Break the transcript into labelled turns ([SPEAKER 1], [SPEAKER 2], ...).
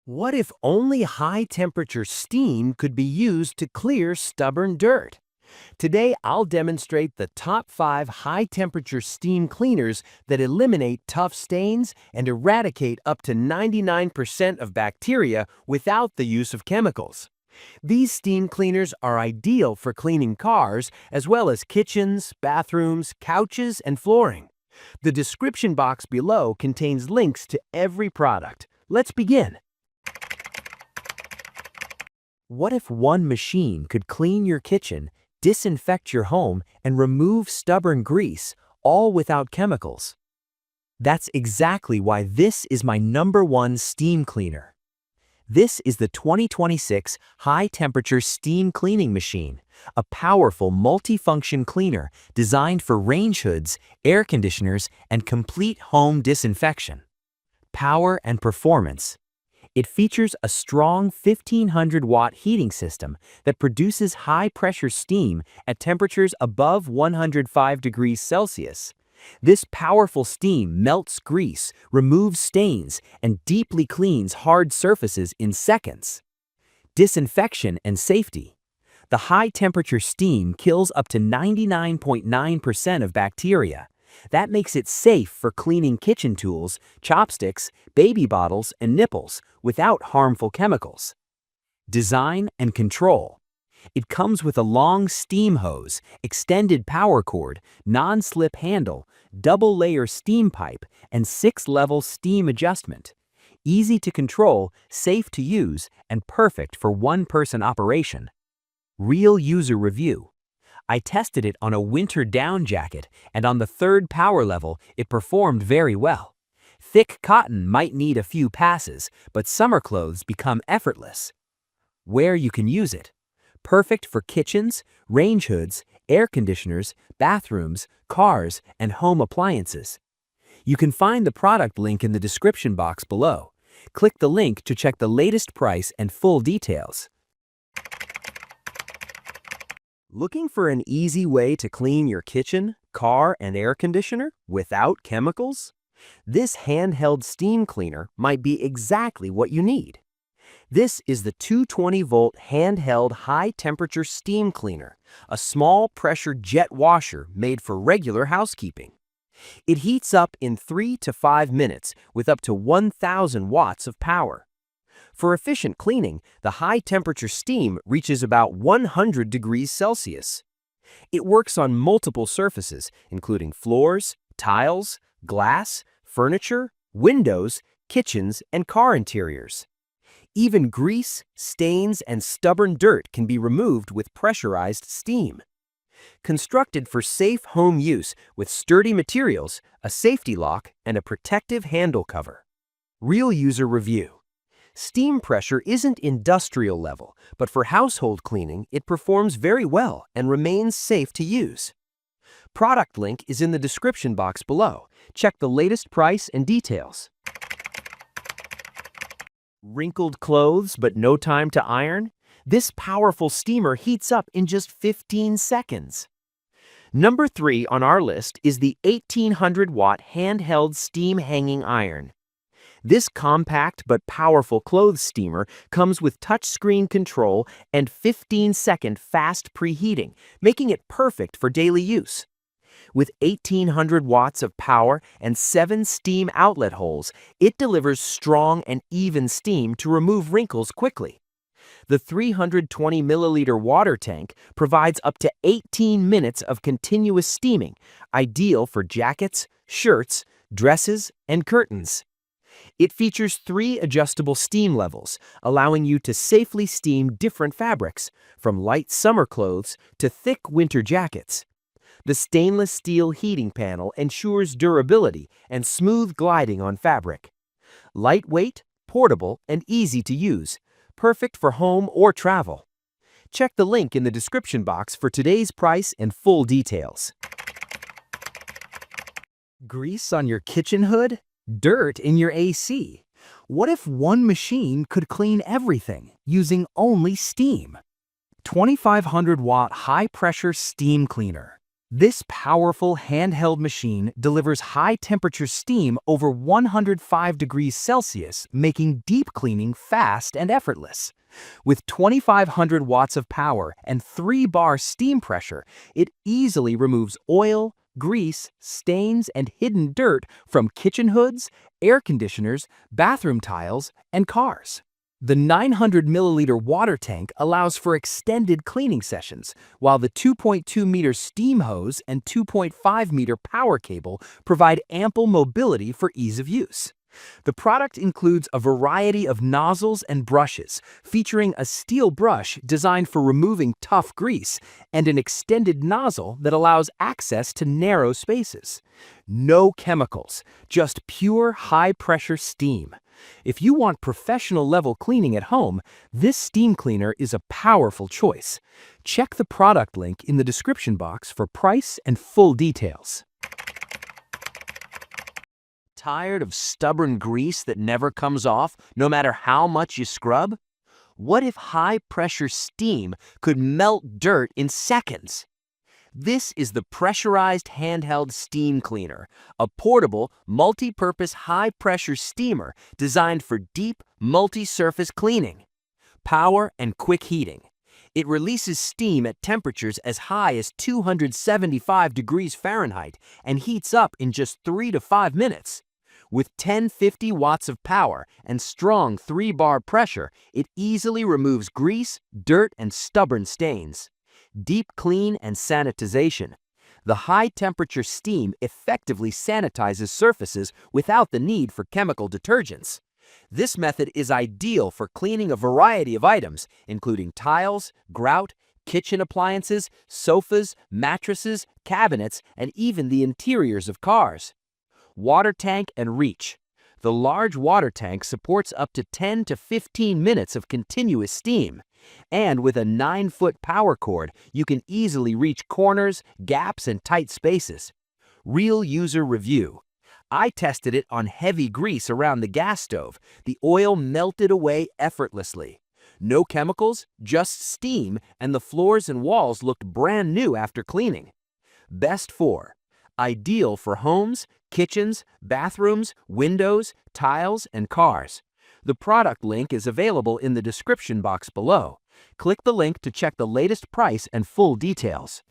[SPEAKER 1] What if only high-temperature steam could be used to clear stubborn dirt? Today, I'll demonstrate the top 5 high-temperature steam cleaners that eliminate tough stains and eradicate up to 99% of bacteria without the use of chemicals. These steam cleaners are ideal for cleaning cars as well as kitchens, bathrooms, couches, and flooring. The description box below contains links to every product. Let's begin. What if one machine could clean your kitchen, disinfect your home, and remove stubborn grease, all without chemicals? That's exactly why this is my #1 steam cleaner. This is the 2026 high-temperature steam cleaning machine, a powerful multi-function cleaner designed for range hoods, air conditioners, and complete home disinfection. Power and performance. It features a strong 1500-watt heating system that produces high-pressure steam at temperatures above 105 degrees Celsius. This powerful steam melts grease, removes stains, and deeply cleans hard surfaces in seconds. Disinfection and safety. The high-temperature steam kills up to 99.9% of bacteria. That makes it safe for cleaning kitchen tools, chopsticks, baby bottles, and nipples without harmful chemicals. Design and control. It comes with a long steam hose, extended power cord, non-slip handle, double-layer steam pipe, and 6-level steam adjustment. Easy to control, safe to use, and perfect for one-person operation. Real user review. I tested it on a winter down jacket, and on the 3rd power level, it performed very well. Thick cotton might need a few passes, but summer clothes become effortless. Where you can use it. Perfect for kitchens, range hoods, air conditioners, bathrooms, cars, and home appliances. You can find the product link in the description box below. Click the link to check the latest price and full details. Looking for an easy way to clean your kitchen, car, and air conditioner without chemicals? This handheld steam cleaner might be exactly what you need. This is the 220-volt handheld high-temperature steam cleaner, a small pressure jet washer made for regular housekeeping. It heats up in 3 to 5 minutes with up to 1,000 watts of power. For efficient cleaning, the high-temperature steam reaches about 100 degrees Celsius. It works on multiple surfaces, including floors, tiles, glass, furniture, windows, kitchens, and car interiors. Even grease, stains, and stubborn dirt can be removed with pressurized steam. Constructed for safe home use with sturdy materials, a safety lock, and a protective handle cover. Real user review. Steam pressure isn't industrial level, but for household cleaning, it performs very well and remains safe to use. Product link is in the description box below. Check the latest price and details. Wrinkled clothes but no time to iron? This powerful steamer heats up in just 15 seconds. Number 3 on our list is the 1800-watt handheld steam hanging iron. This compact but powerful clothes steamer comes with touchscreen control and 15-second fast preheating, making it perfect for daily use. With 1,800 watts of power and 7 steam outlet holes, it delivers strong and even steam to remove wrinkles quickly. The 320 milliliter water tank provides up to 18 minutes of continuous steaming, ideal for jackets, shirts, dresses, and curtains. It features 3 adjustable steam levels, allowing you to safely steam different fabrics, from light summer clothes to thick winter jackets. The stainless steel heating panel ensures durability and smooth gliding on fabric. Lightweight, portable, and easy to use, perfect for home or travel. Check the link in the description box for today's price and full details. Grease on your kitchen hood? Dirt in your AC? What if one machine could clean everything using only steam? 2,500-watt high-pressure steam cleaner. This powerful handheld machine delivers high-temperature steam over 105 degrees Celsius, making deep cleaning fast and effortless. With 2,500 watts of power and 3-bar steam pressure, it easily removes oil, grease, stains, and hidden dirt from kitchen hoods, air conditioners, bathroom tiles, and cars. The 900 milliliter water tank allows for extended cleaning sessions, while the 2.2-meter steam hose and 2.5-meter power cable provide ample mobility for ease of use. The product includes a variety of nozzles and brushes, featuring a steel brush designed for removing tough grease and an extended nozzle that allows access to narrow spaces. No chemicals, just pure high-pressure steam. If you want professional-level cleaning at home, this steam cleaner is a powerful choice. Check the product link in the description box for price and full details. Tired of stubborn grease that never comes off, no matter how much you scrub? What if high-pressure steam could melt dirt in seconds? This is the pressurized handheld steam cleaner, a portable, multi-purpose high-pressure steamer designed for deep, multi-surface cleaning. Power and quick heating. It releases steam at temperatures as high as 275 degrees Fahrenheit and heats up in just 3 to 5 minutes. With 1050 watts of power and strong 3-bar pressure, it easily removes grease, dirt, and stubborn stains. Deep clean and sanitization. The high-temperature steam effectively sanitizes surfaces without the need for chemical detergents. This method is ideal for cleaning a variety of items, including tiles, grout, kitchen appliances, sofas, mattresses, cabinets, and even the interiors of cars. Water tank and reach. The large water tank supports up to 10 to 15 minutes of continuous steam. And with a 9-foot power cord, you can easily reach corners, gaps, and tight spaces. Real user review. I tested it on heavy grease around the gas stove. The oil melted away effortlessly. No chemicals, just steam, and the floors and walls looked brand new after cleaning. Best for. Ideal for homes, kitchens, bathrooms, windows, tiles, and cars. The product link is available in the description box below. Click the link to check the latest price and full details.